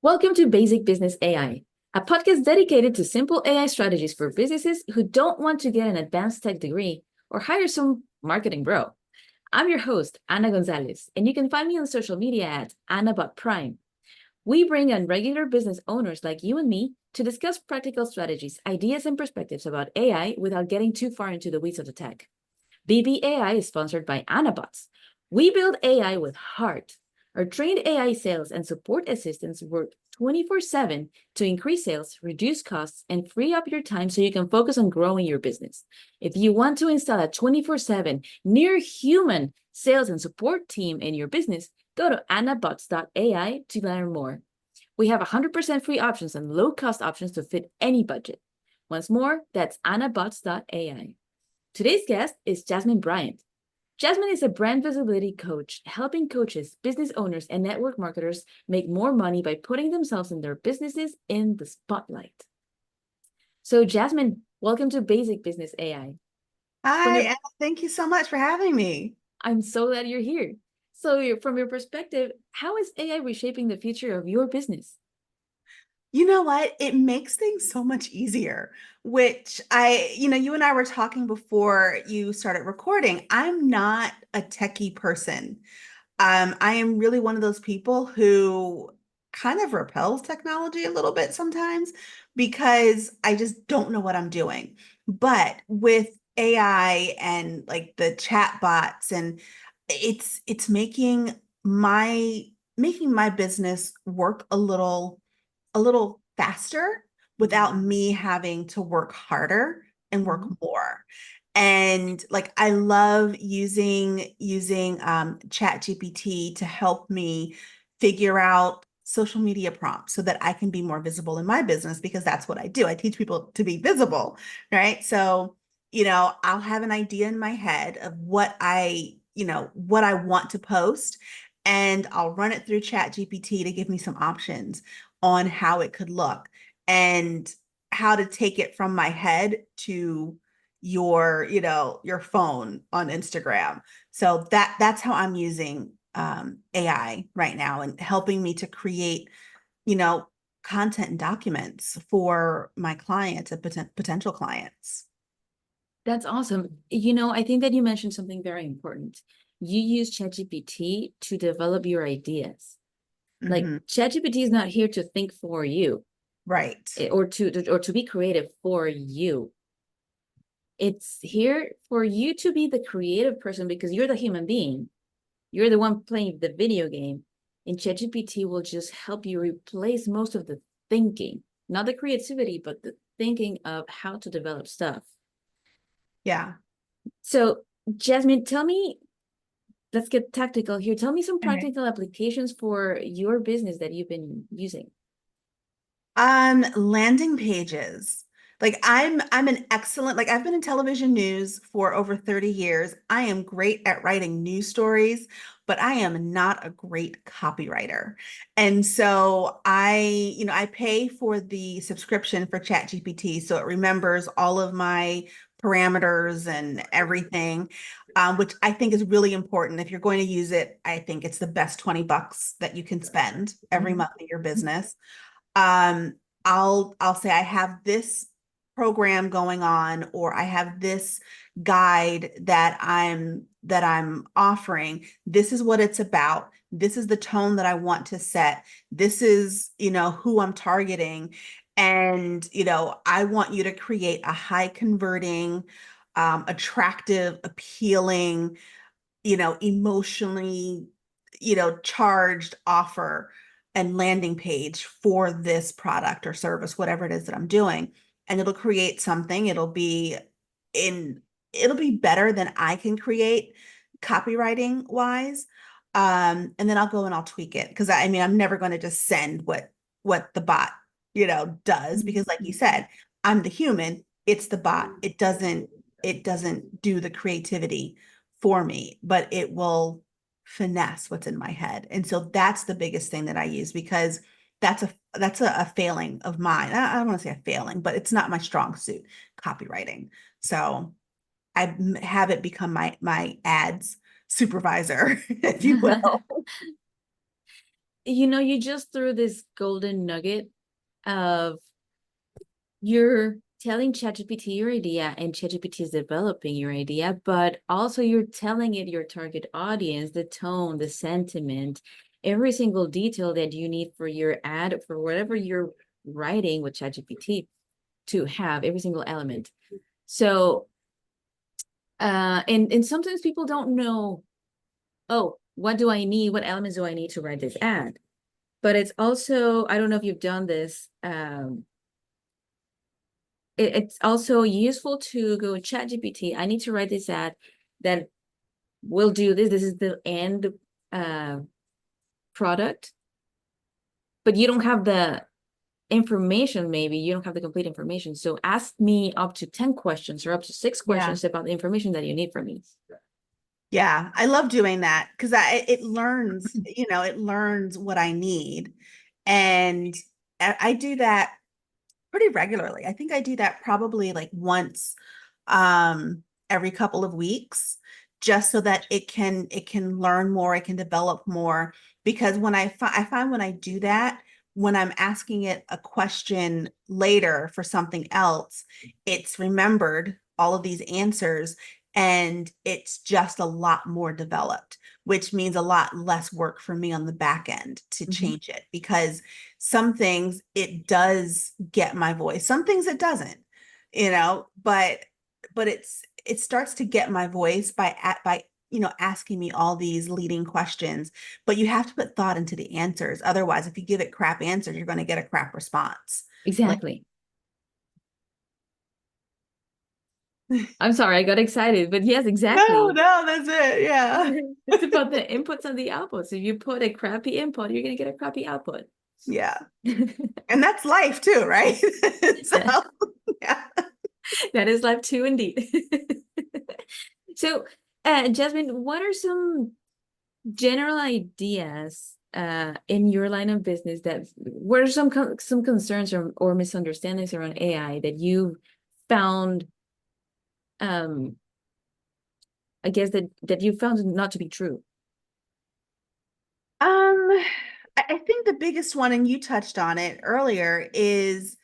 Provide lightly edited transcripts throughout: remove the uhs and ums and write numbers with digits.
Welcome to Basic Business AI, a podcast dedicated to simple AI strategies for businesses who don't want to get an advanced tech degree or hire some marketing bro. I'm your host, Ana Gonzalez, and you can find me on social media at Ana.Prime. We bring on regular business owners like you and me to discuss practical strategies, ideas, and perspectives about AI without getting too far into the weeds of the tech. BBAI is sponsored by Anabots. We build AI with heart. Our trained AI sales and support assistants work 24/7 to increase sales, reduce costs, and free up your time so you can focus on growing your business. If you want to install a 24/7 near human sales and support team in your business, go to anabots.ai to learn more. We have 100% free options and low cost options to fit any budget. Once more, that's anabots.ai. Today's guest is Jasmin Bryant. Jasmin is a brand visibility coach, helping coaches, business owners, and network marketers make more money by putting themselves and their businesses in the spotlight. So, Jasmin, welcome to Basic Business AI. From Hi, your, Anna. Thank you so much for having me. I'm so glad you're here. So, from your perspective, how is AI reshaping the future of your business? You know what? It makes things so much easier, which you and I were talking before you started recording. I'm not a techie person. I am really one of those people who kind of repels technology a little bit sometimes because I just don't know what I'm doing. But with AI and like the chat bots and it's making my business work a little faster without me having to work harder and work Mhm. more. And like I love using Chat GPT to help me figure out social media prompts so that I can be more visible in my business because that's what I do. I teach people to be visible, right? So, I'll have an idea in my head of what I want to post, and I'll run it through Chat GPT to give me some options on how it could look and how to take it from my head to your phone on Instagram. So that's how I'm using AI right now and helping me to create, you know, content and documents for my clients and potential clients. That's awesome. I think that you mentioned something very important. You use ChatGPT to develop your ideas. Like Hmm. ChatGPT is not here to think for you Right. or to be creative for you. It's here for you to be the creative person because you're the human being. You're the one playing the video game. And ChatGPT will just help you replace most of the thinking, not the creativity, but the thinking of how to develop stuff. Yeah. So, Jasmine, tell me, let's get tactical here. Tell me some Okay. practical applications for your business that you've been using. Landing pages. Like I'm an excellent, like I've been in television news for over 30 years. I am great at writing news stories, but I am not a great copywriter. And so I pay for the subscription for ChatGPT so it remembers all of my parameters and everything, which I think is really important. If you're going to use it, I think it's the best $20 that you can spend every Mhm. month in your business. um I'll say I have this program going on, or I have this guide that I'm offering. This is what it's about. This is the tone that I want to set. This is, who I'm targeting. And, I want you to create a high converting, attractive, appealing, emotionally, charged offer and landing page for this product or service, whatever it is that I'm doing. And it'll create something. In it'll be better than I can create copywriting wise. And then I'll go and I'll tweak it because I mean I'm never going to just send what the bot, does, because like you said, I'm the human, it's the bot. It doesn't do the creativity for me, but it will finesse what's in my head. And so that's the biggest thing that I use because that's a failing of mine. I don't want to say a failing, but it's not my strong suit, copywriting. So have it become my ads supervisor, if you will. you just threw this golden nugget of you're telling ChatGPT your idea and ChatGPT is developing your idea, but also you're telling it your target audience, the tone, the sentiment, every single detail that you need for your ad, for whatever you're writing with ChatGPT to have every single element. So, and sometimes people don't know, oh, what do I need? What elements do I need to write this ad? But it's also, I don't know if you've done this, it's also useful to go ChatGPT. I need to write this ad that will do this. This is the end product, but you don't have the information. Maybe you don't have the complete information. So ask me up to 10 questions or up to 6 questions about the information that you need from me. Yeah, I love doing that because it learns, it learns what I need. And I do that pretty regularly. I think I do that probably like once every couple of weeks, just so that it can learn more, it can develop more. Because when I find when I do that, when I'm asking it a question later for something else, it's remembered all of these answers and it's just a lot more developed, which means a lot less work for me on the back end to change it, because some things it does get my voice, some things it doesn't, but it starts to get my voice by asking me all these leading questions. But you have to put thought into the answers. Otherwise, if you give it crap answers, you're going to get a crap response. Exactly. I'm sorry, I got excited, but yes, exactly. No, that's it. Yeah. It's about the inputs and the outputs. If you put a crappy input, you're going to get a crappy output. Yeah. And that's life too, right? So, yeah. That is life too, indeed. So, Jasmine, what are some general ideas in your line of business what are some concerns or misunderstandings around AI that you found, I guess that you found not to be true? I think the biggest one, and you touched on it earlier, is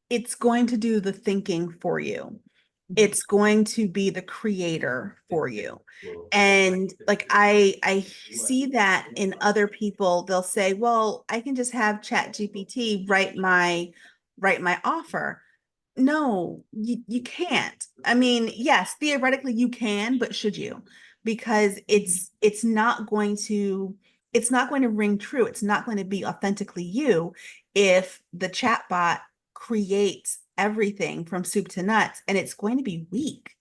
it's going to do the thinking for you. It's going to be the creator for you. And like I see that in other people, they'll say, well, I can just have Chat GPT write my offer. No, you can't. I mean, yes, theoretically you can, but should you? Because it's not going to ring true. It's not going to be authentically you if the chatbot creates everything from soup to nuts, and it's going to be weak.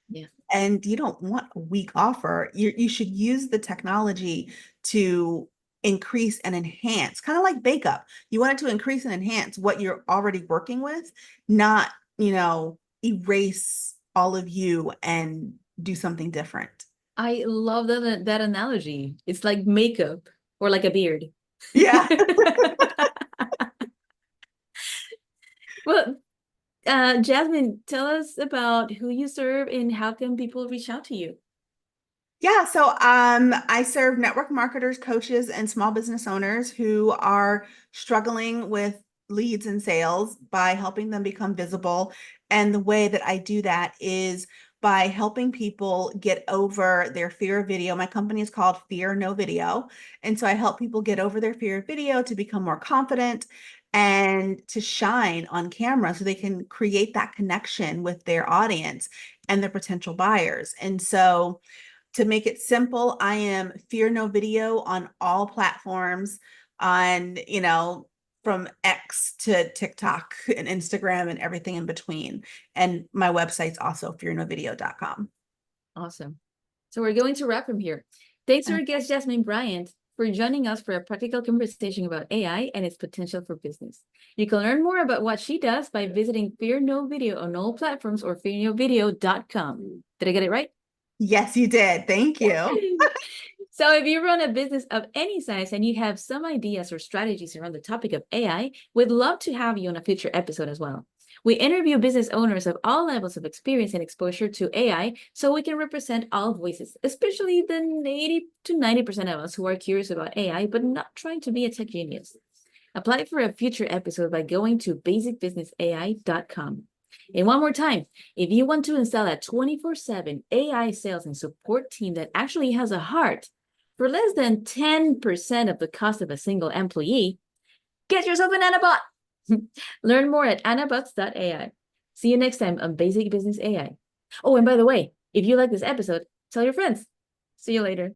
Yeah. And you don't want a weak offer. You should use the technology to increase and enhance, kind of like Bake Up. You want it to increase and enhance what you're already working with, not, erase all of you and do something different. I love that analogy. It's like makeup or like a beard. Yeah. Well, Jasmine, tell us about who you serve and how can people reach out to you? Yeah, so I serve network marketers, coaches, and small business owners who are struggling with leads and sales by helping them become visible. And the way that I do that is by helping people get over their fear of video. My company is called Fear No Video. And so I help people get over their fear of video to become more confident and to shine on camera so they can create that connection with their audience and their potential buyers. And so to make it simple, I am Fear No Video on all platforms, on, from X to TikTok and Instagram and everything in between. And my website's also fearnovideo.com. Awesome. So we're going to wrap from here. Thanks to our guest, Jasmin Bryant, for joining us for a practical conversation about AI and its potential for business. You can learn more about what she does by visiting Fear No Video on all platforms or fearnovideo.com. Did I get it right? Yes, you did. Thank you. So if you run a business of any size and you have some ideas or strategies around the topic of AI, we'd love to have you on a future episode as well. We interview business owners of all levels of experience and exposure to AI so we can represent all voices, especially the 80 to 90% of us who are curious about AI but not trying to be a tech genius. Apply for a future episode by going to basicbusinessai.com. And one more time, if you want to install a 24/7 AI sales and support team that actually has a heart for less than 10% of the cost of a single employee, get yourself an Annabot. Learn more at annabots.ai. See you next time on Basic Business AI. Oh, and by the way, if you like this episode, tell your friends. See you later.